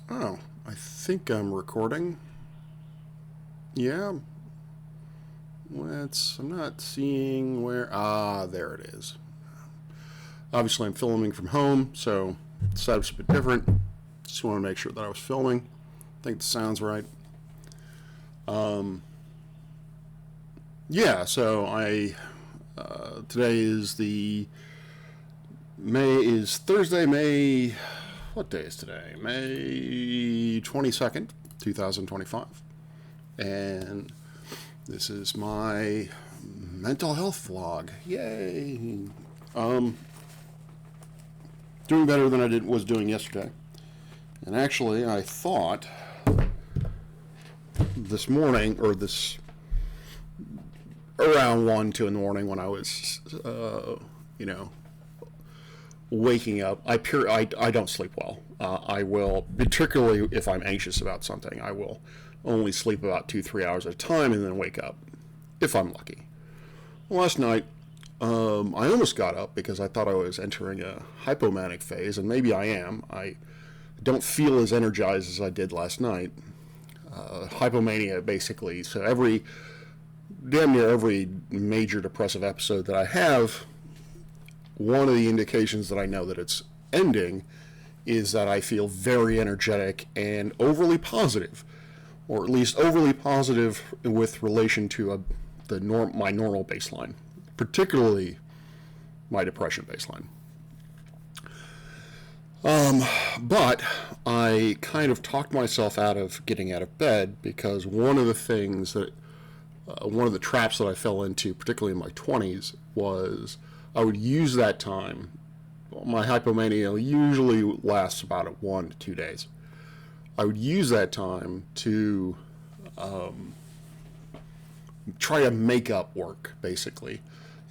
Oh, I think I'm recording. Yeah. I'm not seeing where. Ah, there it is. Obviously, I'm filming from home, so the setup's a bit different. Just want to make sure that I was filming. I think the sound's right. Um, yeah, so today is Thursday, May. What day is today? May 22nd, 2025. And this is my mental health vlog. Yay! Um, Doing better than was doing yesterday. And actually, I thought this morning, or this around 1, 2 in the morning when I was, waking up. I don't sleep well. I will, particularly if I'm anxious about something, I will only sleep about 2, 3 hours at a time and then wake up, if I'm lucky. Last night, I almost got up because I thought I was entering a hypomanic phase, and maybe I am. I don't feel as energized as I did last night. Hypomania, basically. So damn near every major depressive episode that I have, one of the indications that I know that it's ending is that I feel very energetic and overly positive, or at least overly positive with relation to my normal baseline, particularly my depression baseline. But I kind of talked myself out of getting out of bed because one of the traps that I fell into, particularly in my 20s, was I would use that time. My hypomania usually lasts about 1 to 2 days. I would use that time to try to make up work, basically.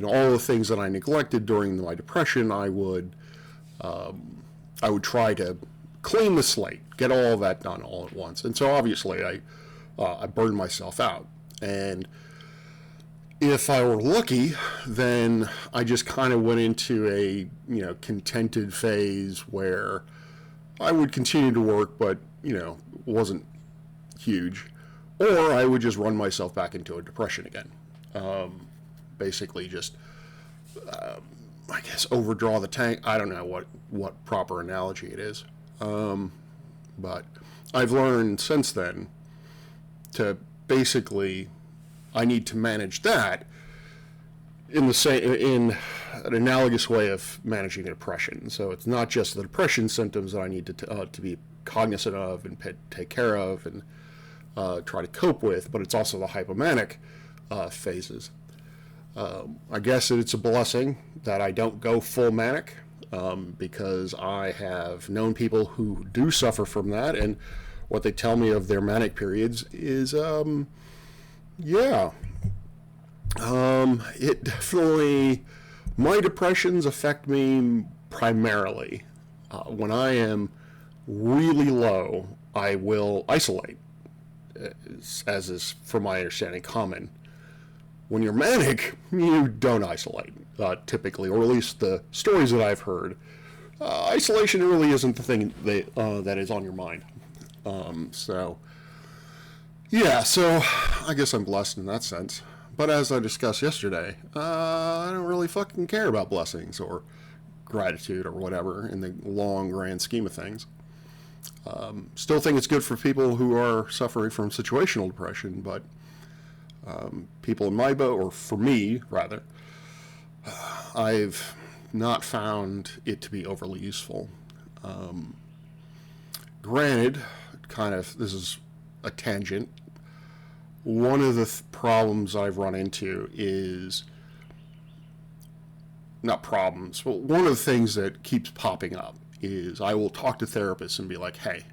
All the things that I neglected during my depression, I would try to clean the slate, get all of that done all at once. And so obviously I burned myself out. And if I were lucky, then I just kind of went into a contented phase where I would continue to work, but wasn't huge, or I would just run myself back into a depression again. Basically, just I guess overdraw the tank. I don't know what proper analogy it is, but I've learned since then to basically I need to manage that in an analogous way of managing a depression. So it's not just the depression symptoms that I need to be cognizant of and take care of and try to cope with, but it's also the hypomanic phases. I guess it's a blessing that I don't go full manic, because I have known people who do suffer from that, and what they tell me of their manic periods is, it definitely, my depressions affect me primarily. When I am really low, I will isolate, as is, from my understanding, common. When you're manic, you don't isolate, typically, or at least the stories that I've heard. Isolation really isn't the thing that is on your mind. So I guess I'm blessed in that sense. But as I discussed yesterday, I don't really fucking care about blessings or gratitude or whatever in the long, grand scheme of things. Still think it's good for people who are suffering from situational depression, but people in my boat, or for me, rather, I've not found it to be overly useful. Granted, this is a tangent. One of the problems I've run into is, not problems, but one of the things that keeps popping up is I will talk to therapists and be like, hey,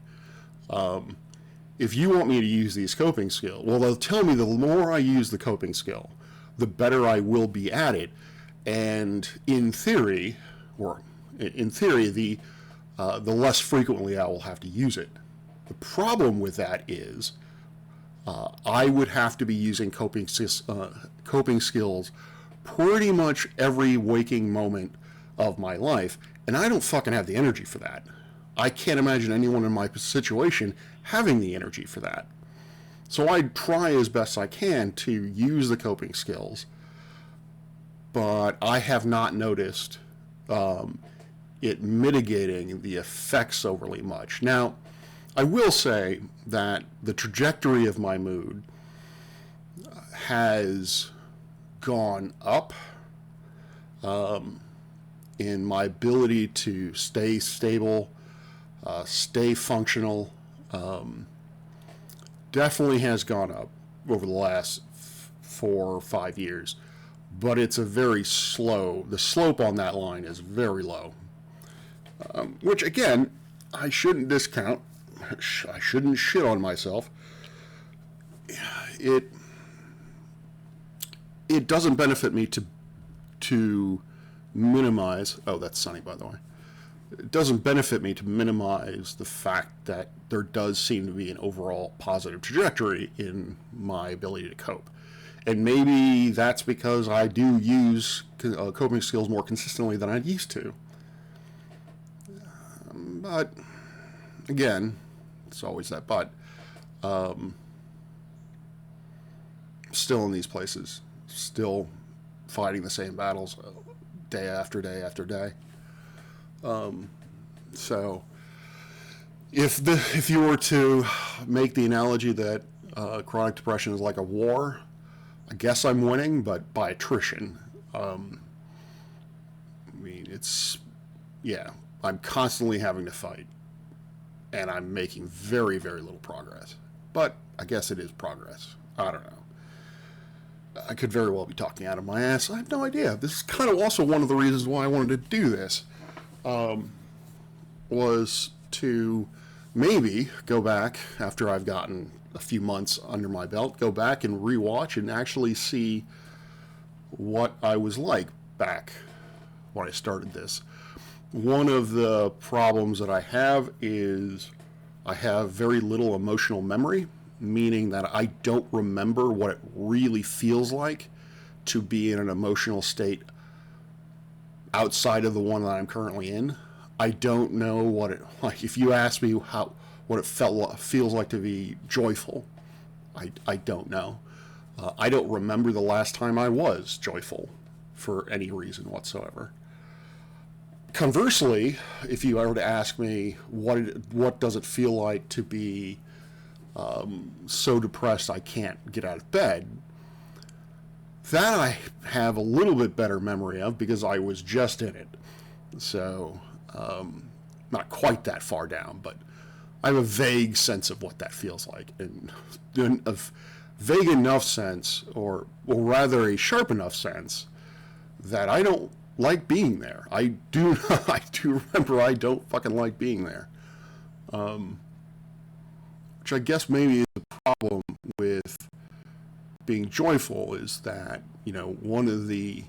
if you want me to use these coping skills, well, they'll tell me the more I use the coping skill, the better I will be at it. And in theory, the less frequently I will have to use it. The problem with that is I would have to be using coping skills pretty much every waking moment of my life, and I don't fucking have the energy for that. I can't imagine anyone in my situation having the energy for that. So I try as best I can to use the coping skills, but I have not noticed it mitigating the effects overly much. Now, I will say that the trajectory of my mood has gone up in my ability to stay stable, stay functional. Definitely has gone up over the last 4 or 5 years, but it's a very slow, the slope on that line is very low, which again, I shouldn't discount. I shouldn't shit on myself. It doesn't benefit me to minimize. Oh, that's sunny, by the way. It doesn't benefit me to minimize the fact that there does seem to be an overall positive trajectory in my ability to cope. And maybe that's because I do use coping skills more consistently than I used to. But again, it's always that but. Still in these places, still fighting the same battles day after day after day. So if you were to make the analogy that chronic depression is like a war, I guess I'm winning, but by attrition. I mean, I'm constantly having to fight, and I'm making very, very little progress. But I guess it is progress. I don't know. I could very well be talking out of my ass. I have no idea. This is kind of also one of the reasons why I wanted to do this. Was to maybe go back after I've gotten a few months under my belt, go back and rewatch and actually see what I was like back when I started this. One of the problems that I have is I have very little emotional memory, meaning that I don't remember what it really feels like to be in an emotional state outside of the one that I'm currently in. I don't know what it like. If you ask me what it feels like to be joyful, I don't know. I don't remember the last time I was joyful for any reason whatsoever. Conversely, if you were to ask me what does it feel like to be so depressed I can't get out of bed, that I have a little bit better memory of because I was just in it. So, not quite that far down, but I have a vague sense of what that feels like. And a vague enough sense, or rather a sharp enough sense, that I don't like being there. I do remember I don't fucking like being there. Which I guess maybe is the problem with being joyful is that, one of the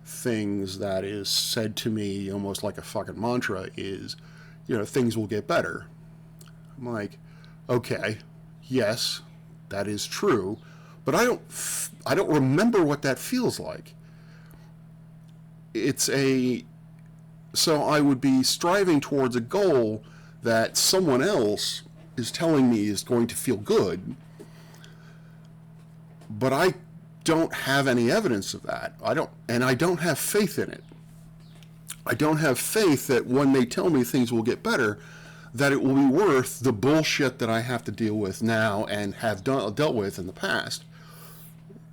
things that is said to me almost like a fucking mantra is, things will get better. I'm like, okay, yes, that is true, but I don't remember what that feels like. So I would be striving towards a goal that someone else is telling me is going to feel good, but I don't have any evidence of that. I don't have faith in it. I don't have faith that when they tell me things will get better, that it will be worth the bullshit that I have to deal with now and have dealt with in the past,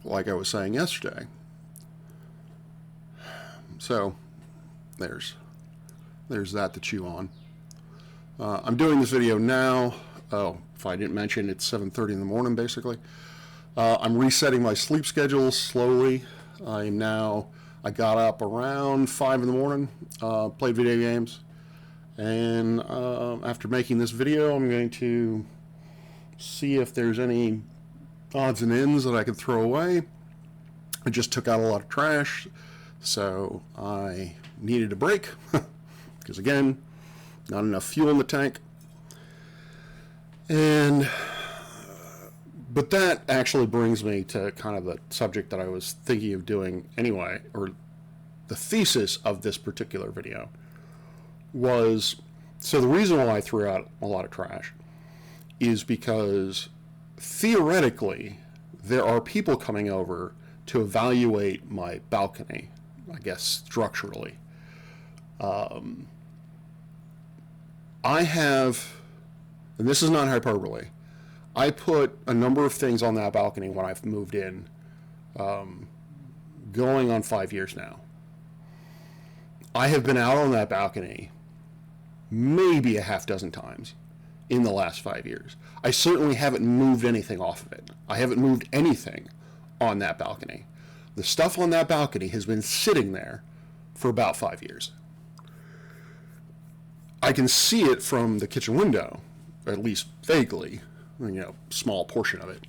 like I was saying yesterday. So, there's that to chew on. I'm doing this video now. Oh, if I didn't mention, it's 7:30 in the morning, basically. I'm resetting my sleep schedule slowly. I got up around 5 in the morning, played video games, and after making this video, I'm going to see if there's any odds and ends that I could throw away. I just took out a lot of trash, so I needed a break, because again, not enough fuel in the tank. But that actually brings me to kind of the subject that I was thinking of doing anyway, or the thesis of this particular video was So the reason why I threw out a lot of trash is because theoretically there are people coming over to evaluate my balcony, I guess structurally. I have, and this is not hyperbole, I put a number of things on that balcony when I've moved in, going on 5 years now. I have been out on that balcony maybe a half dozen times in the last 5 years. I certainly haven't moved anything off of it. I haven't moved anything on that balcony. The stuff on that balcony has been sitting there for about 5 years. I can see it from the kitchen window, at least vaguely, small portion of it.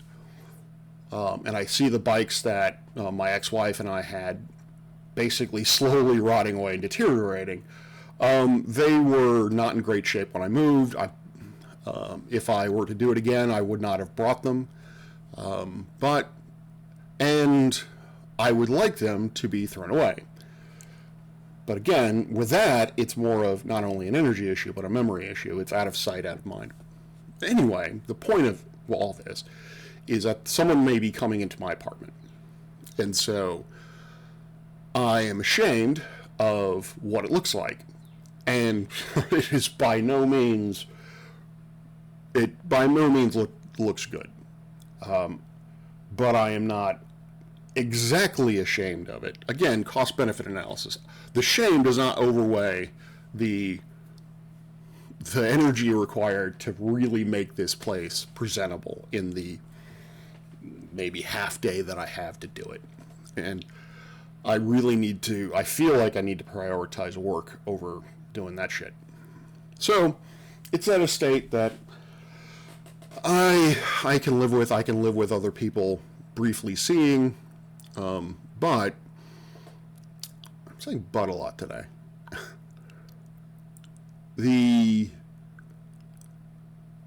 And I see the bikes that my ex-wife and I had basically slowly rotting away and deteriorating. They were not in great shape when I moved. If I were to do it again, I would not have brought them. And I would like them to be thrown away. But again, with that, it's more of not only an energy issue, but a memory issue. It's out of sight, out of mind. Anyway, the point of all this is that someone may be coming into my apartment. And so I am ashamed of what it looks like. And it is by no means looks good. But I am not exactly ashamed of it. Again, cost-benefit analysis. The shame does not outweigh the energy required to really make this place presentable in the maybe half day that I have to do it. And I feel like I need to prioritize work over doing that shit. So it's at a state that I can live with. I can live with other people briefly seeing, but I'm saying but a lot today.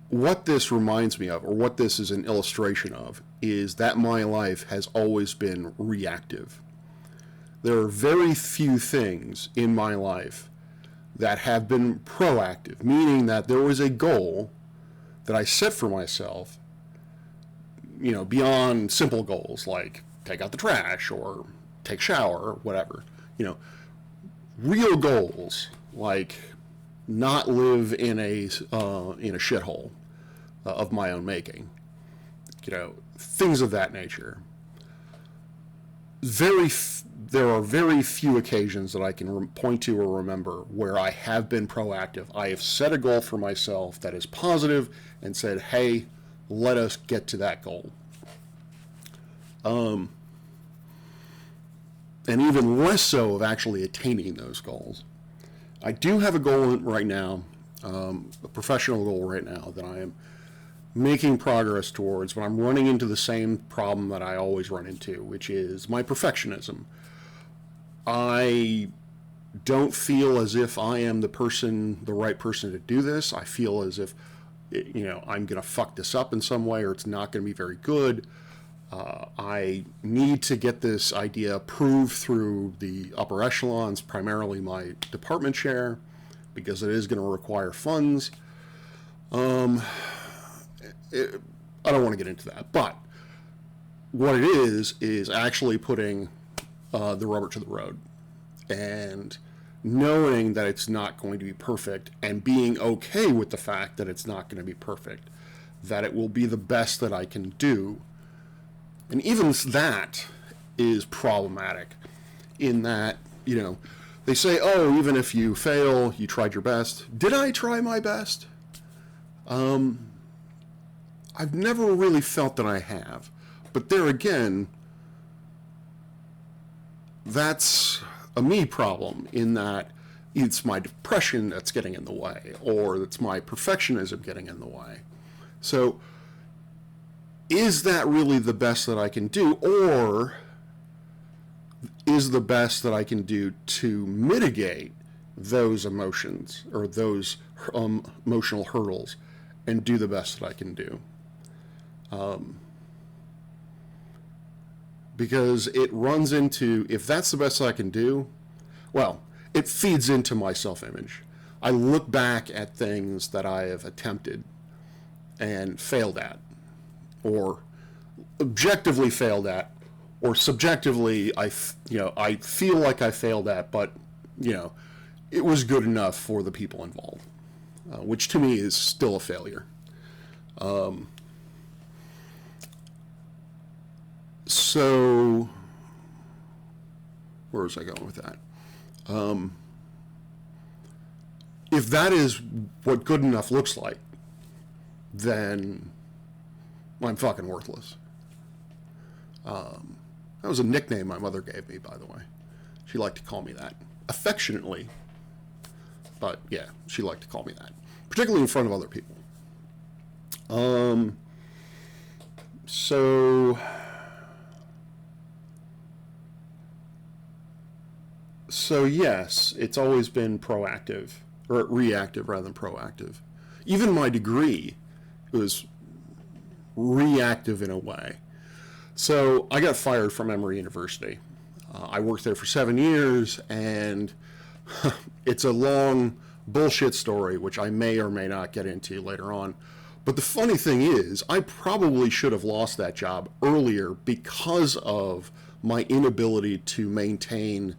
What this reminds me of, or what this is an illustration of, is that my life has always been reactive. There are very few things in my life that have been proactive, meaning that there was a goal that I set for myself, beyond simple goals like take out the trash or take a shower or whatever, real goals like not live in a shithole of my own making, things of that nature. There are very few occasions that I can point to or remember where I have been proactive. I have set a goal for myself that is positive and said, hey, let us get to that goal. And even less so of actually attaining those goals. I do have a goal right now, a professional goal right now that I am making progress towards, but I'm running into the same problem that I always run into, which is my perfectionism. I don't feel as if I am the right person to do this. I feel as if, I'm going to fuck this up in some way, or it's not going to be very good. I need to get this idea approved through the upper echelons, primarily my department chair, because it is going to require funds. I don't want to get into that, but what it is actually putting the rubber to the road and knowing that it's not going to be perfect and being okay with the fact that it's not going to be perfect, that it will be the best that I can do. And even that is problematic in that, they say, oh, even if you fail, you tried your best. Did I try my best? I've never really felt that I have. But there again, that's a me problem in that it's my depression that's getting in the way, or it's my perfectionism getting in the way. So is that really the best that I can do, or is the best that I can do to mitigate those emotions or those emotional hurdles and do the best that I can do? Because it runs into, if that's the best I can do, well, it feeds into my self-image. I look back at things that I have attempted and failed at, or objectively failed at, or subjectively I feel like I failed at, but it was good enough for the people involved, which to me is still a failure. So where was I going with that? If that is what good enough looks like, then I'm fucking worthless. That was a nickname my mother gave me, by the way. She liked to call me that. Affectionately. But yeah, she liked to call me that. Particularly in front of other people. So yes, it's always been proactive, or reactive rather than proactive. Even my degree was reactive in a way. So I got fired from Emory University. I worked there for 7 years, and it's a long bullshit story, which I may or may not get into later on. But the funny thing is, I probably should have lost that job earlier because of my inability to maintain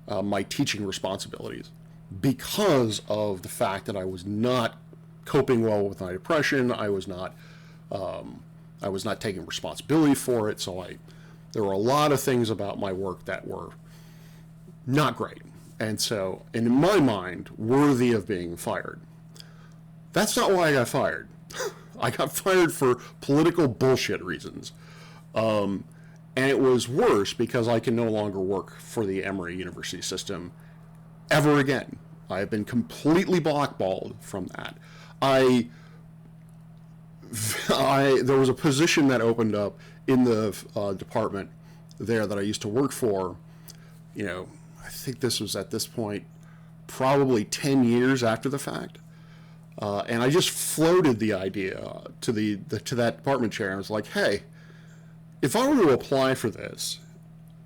my teaching responsibilities, because of the fact that I was not coping well with my depression. I was not taking responsibility for it. So there were a lot of things about my work that were not great. And so, in my mind, worthy of being fired. That's not why I got fired. I got fired for political bullshit reasons. And it was worse because I can no longer work for the Emory University system ever again. I have been completely blackballed from that. There was a position that opened up in the department there that I used to work for. I think this was at this point probably 10 years after the fact. And I just floated the idea to that department chair. I was like, hey, if I were to apply for this,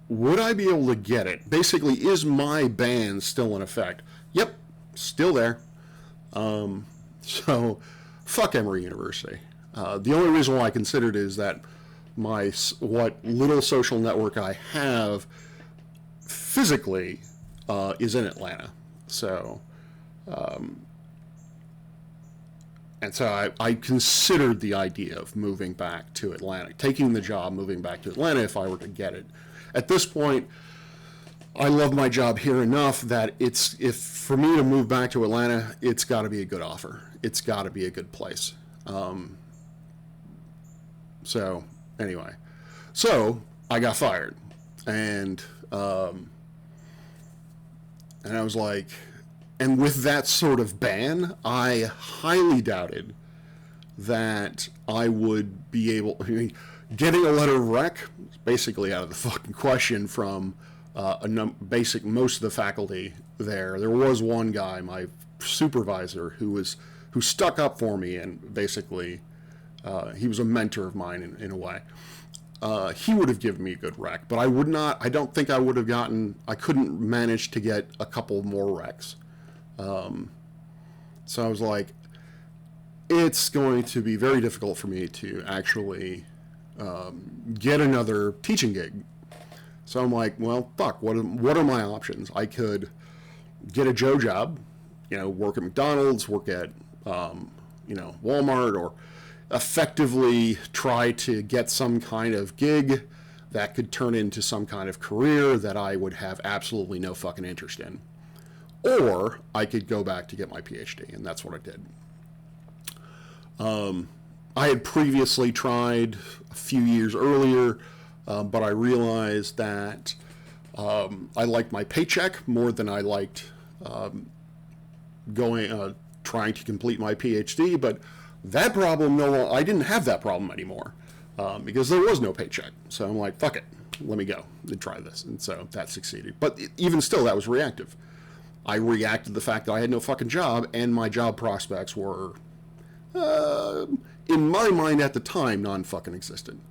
would I be able to get it? Basically, is my ban still in effect? Yep, still there. So, fuck Emory University. The only reason why I considered it is that what little social network I have physically is in Atlanta. So, and so I considered the idea of moving back to Atlanta, taking the job, moving back to Atlanta if I were to get it. At this point, I love my job here enough that if for me to move back to Atlanta, it's got to be a good offer. It's got to be a good place. So anyway, I got fired, and I was like, and with that sort of ban, I highly doubted that I would be able. I mean, getting a letter of rec is basically out of the fucking question from most of the faculty there. There was one guy, my supervisor, who stuck up for me, and basically he was a mentor of mine in a way. He would have given me a good rec, but I would not. I don't think I would have gotten. I couldn't manage to get a couple more recs. So I was like, it's going to be very difficult for me to actually get another teaching gig. So I'm like, well, fuck, what are my options? I could get a Joe job, work at McDonald's, work at, Walmart, or effectively try to get some kind of gig that could turn into some kind of career that I would have absolutely no fucking interest in. Or I could go back to get my PhD, and that's what I did. I had previously tried a few years earlier, but I realized that I liked my paycheck more than I liked trying to complete my PhD. But that problem, I didn't have that problem anymore because there was no paycheck. So I'm like, fuck it, let me go and try this. And so that succeeded. But even still, that was reactive. I reacted to the fact that I had no fucking job, and my job prospects were, in my mind at the time, non-fucking existent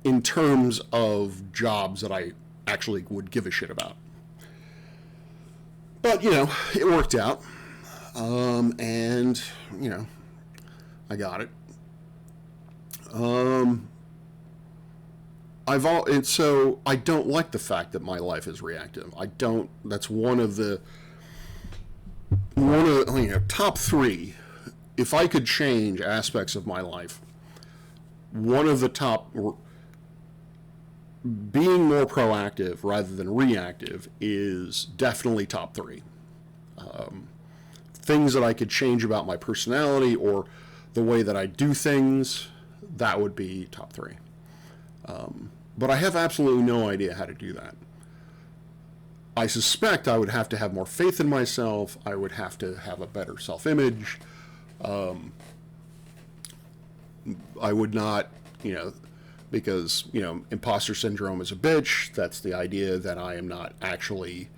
in terms of jobs that I actually would give a shit about. But, it worked out. And, I got it. Um, and so I don't like the fact that my life is reactive. I don't, that's top three. If I could change aspects of my life, one of the top, being more proactive rather than reactive is definitely top three. Things that I could change about my personality or the way that I do things, that would be top three. But I have absolutely no idea how to do that. I suspect I would have to have more faith in myself. I would have to have a better self-image. I would not, because, imposter syndrome is a bitch. That's the idea that I am not actually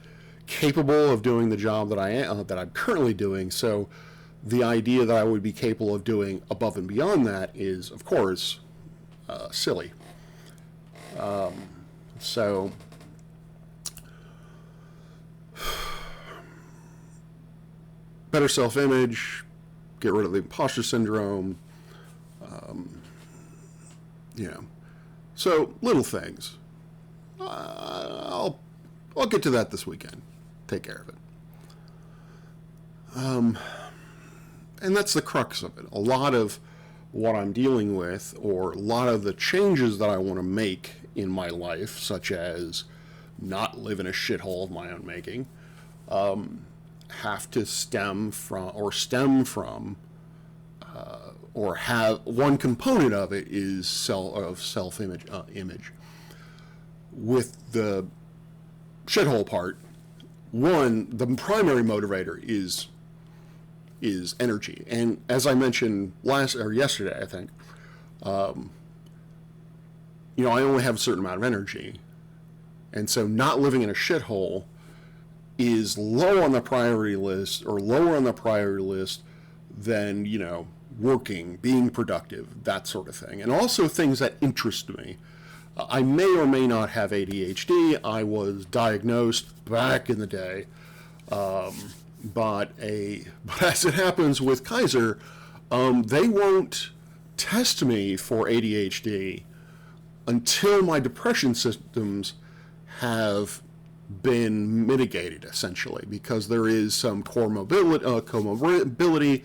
capable of doing the job that I'm currently doing. So the idea that I would be capable of doing above and beyond that is, of course, silly. So better self-image, get rid of the imposter syndrome, so little things. I'll get to that this weekend. Take care of it. And that's the crux of it. A lot of what I'm dealing with, or a lot of the changes that I want to make in my life, such as not live in a shithole of my own making, have to stem from, or have one component of it is self-image. With the shithole part, the primary motivator is energy. And as I mentioned yesterday, I think, I only have a certain amount of energy. And so not living in a shithole is lower on the priority list than, working, being productive, that sort of thing. And also things that interest me. I may or may not have ADHD. I was diagnosed back in the day. But as it happens with Kaiser, they won't test me for ADHD until my depression symptoms have been mitigated, essentially, because there is some comorbidity.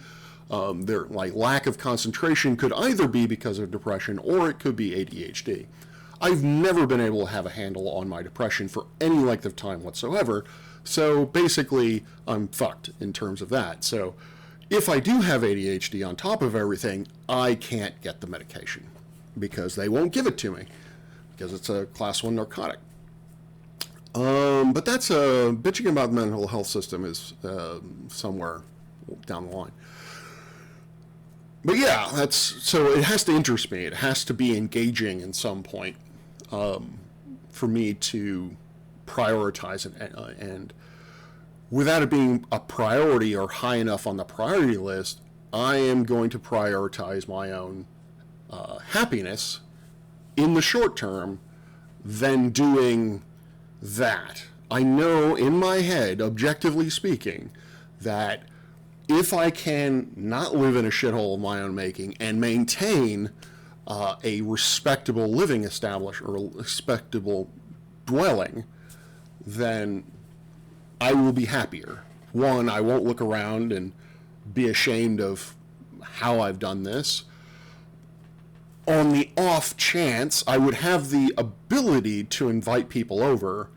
Their lack of concentration could either be because of depression or it could be ADHD. I've never been able to have a handle on my depression for any length of time whatsoever. So basically, I'm fucked in terms of that. So if I do have ADHD on top of everything, I can't get the medication because they won't give it to me because it's a class 1 narcotic. But that's bitching about the mental health system is somewhere down the line. But yeah, so it has to interest me. It has to be engaging in some point for me to prioritize it, and without it being a priority or high enough on the priority list, I am going to prioritize my own happiness in the short term than doing that. I know in my head, objectively speaking, that if I can not live in a shithole of my own making and maintain a respectable living establishment or respectable dwelling, then I will be happier. One, I won't look around and be ashamed of how I've done this. On the off chance, I would have the ability to invite people over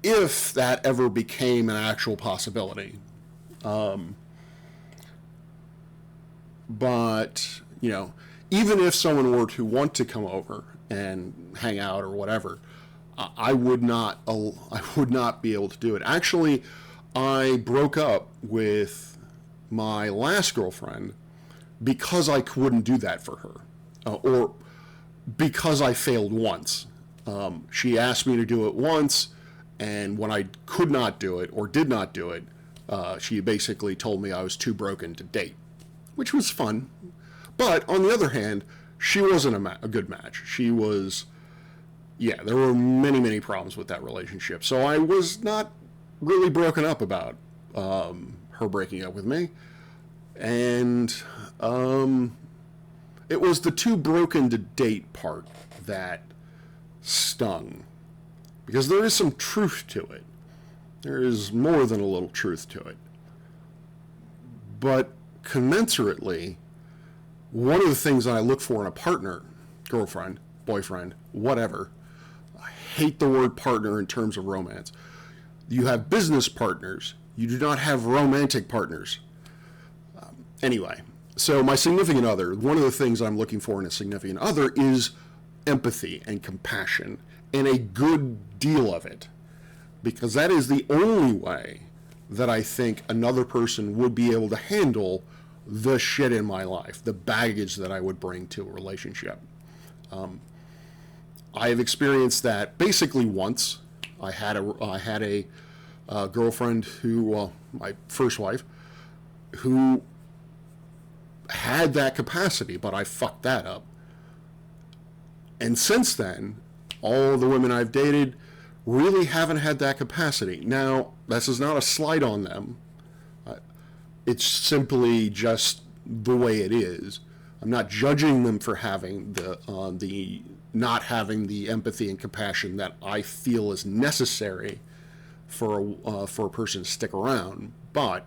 if that ever became an actual possibility. But, even if someone were to want to come over and hang out or whatever, I would not be able to do it. Actually, I broke up with my last girlfriend because I wouldn't do that for her, or because I failed once. She asked me to do it once, and when I could not do it or did not do it, she basically told me I was too broken to date, which was fun. But on the other hand, she wasn't a good match. She was, there were many, many problems with that relationship. So I was not really broken up about her breaking up with me. And it was the too broken to date part that stung. Because there is some truth to it. There is more than a little truth to it. But commensurately, one of the things I look for in a partner, girlfriend, boyfriend, whatever, I hate the word partner in terms of romance. You have business partners. You do not have romantic partners. Anyway, so my significant other, one of the things I'm looking for in a significant other is empathy and compassion, and a good deal of it. Because that is the only way that I think another person would be able to handle the shit in my life, the baggage that I would bring to a relationship. I have experienced that basically once. I had a girlfriend who, my first wife, who had that capacity, but I fucked that up. And since then, all the women I've dated really haven't had that capacity. Now, this is not a slight on them. It's simply just the way it is. I'm not judging them for having the not having the empathy and compassion that I feel is necessary for a person to stick around. But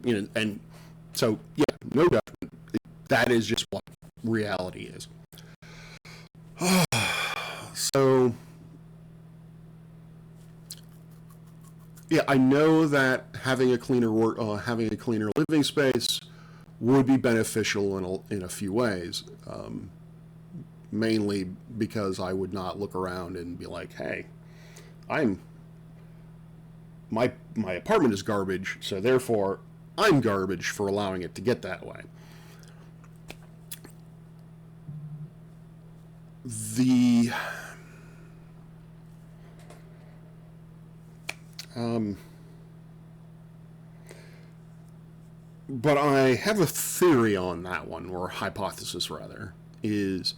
and so yeah, no doubt, that is just what reality is. So yeah, I know that having a cleaner living space would be beneficial in a few ways. Mainly because I would not look around and be like, hey, my apartment is garbage, so therefore I'm garbage for allowing it to get that way. But I have a theory on that one, or a hypothesis rather, is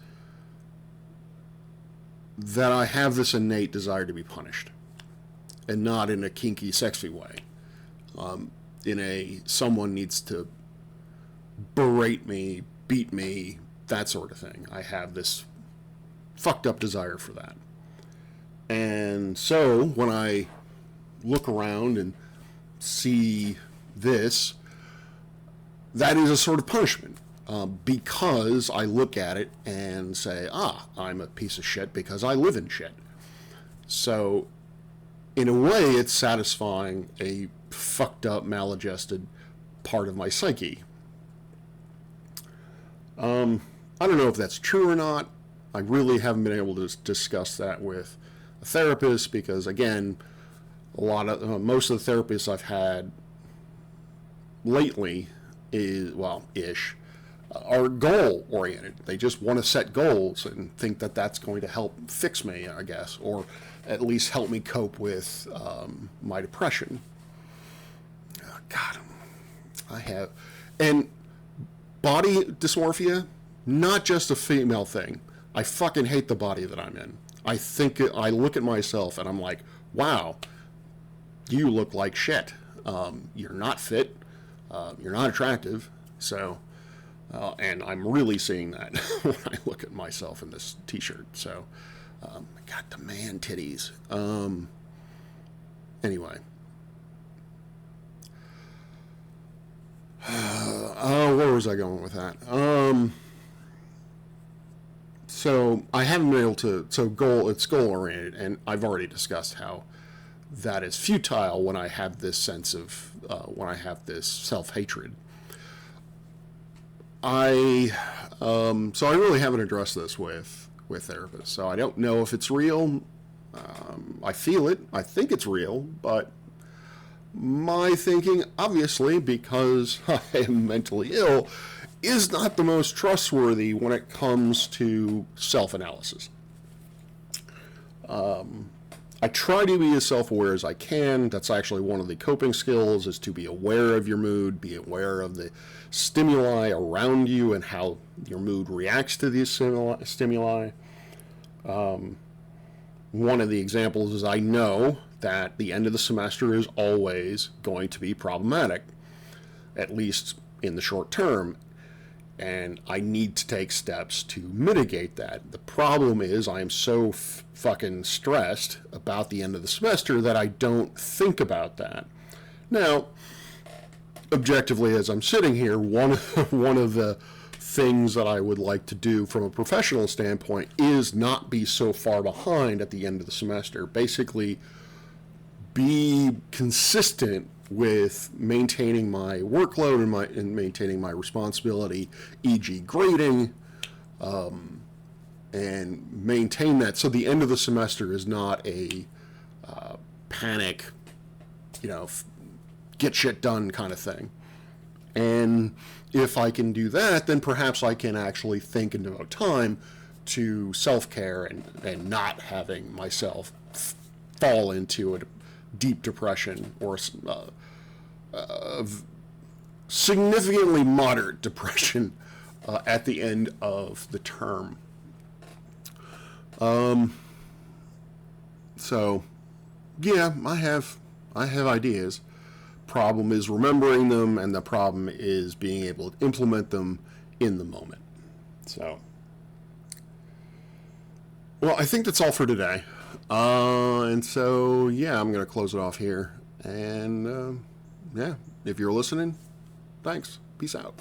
that I have this innate desire to be punished, and not in a kinky, sexy way. Someone needs to berate me, beat me, that sort of thing. I have this fucked up desire for that. And so when I look around and see this, that is a sort of punishment. Because I look at it and say, I'm a piece of shit because I live in shit. So, in a way, it's satisfying a fucked up, maladjusted part of my psyche. I don't know if that's true or not. I really haven't been able to discuss that with a therapist because, again, most of the therapists I've had lately are goal-oriented. They just want to set goals and think that that's going to help fix me, I guess, or at least help me cope with my depression. God, I have. And body dysmorphia, not just a female thing. I fucking hate the body that I'm in. I look at myself and I'm like, wow, you look like shit. You're not fit. You're not attractive. So, and I'm really seeing that when I look at myself in this t-shirt. So, I got the man titties. Anyway. Where was I going with that? So I haven't been able to, it's goal-oriented, and I've already discussed how that is futile when I have this sense of, when I have this self-hatred. So I really haven't addressed this with therapists, so I don't know if it's real. I feel it. I think it's real, but my thinking, obviously, because I am mentally ill, is not the most trustworthy when it comes to self-analysis. I try to be as self-aware as I can. That's actually one of the coping skills, is to be aware of your mood, be aware of the stimuli around you and how your mood reacts to these stimuli. One of the examples is I know that the end of the semester is always going to be problematic, at least in the short term. And I need to take steps to mitigate that. The problem is I am so fucking stressed about the end of the semester that I don't think about that. Now, objectively, as I'm sitting here, one of the things that I would like to do from a professional standpoint is not be so far behind at the end of the semester. Basically, be consistent with maintaining my workload and maintaining my responsibility, e.g. grading, and maintain that so the end of the semester is not a panic, get shit done kind of thing. And if I can do that, then perhaps I can actually think and devote time to self-care and not having myself fall into a deep depression or significantly moderate depression at the end of the term. So, yeah, I have ideas. Problem is remembering them, and the problem is being able to implement them in the moment. So, well, I think that's all for today. And so, yeah, I'm going to close it off here. And, yeah, if you're listening, thanks. Peace out.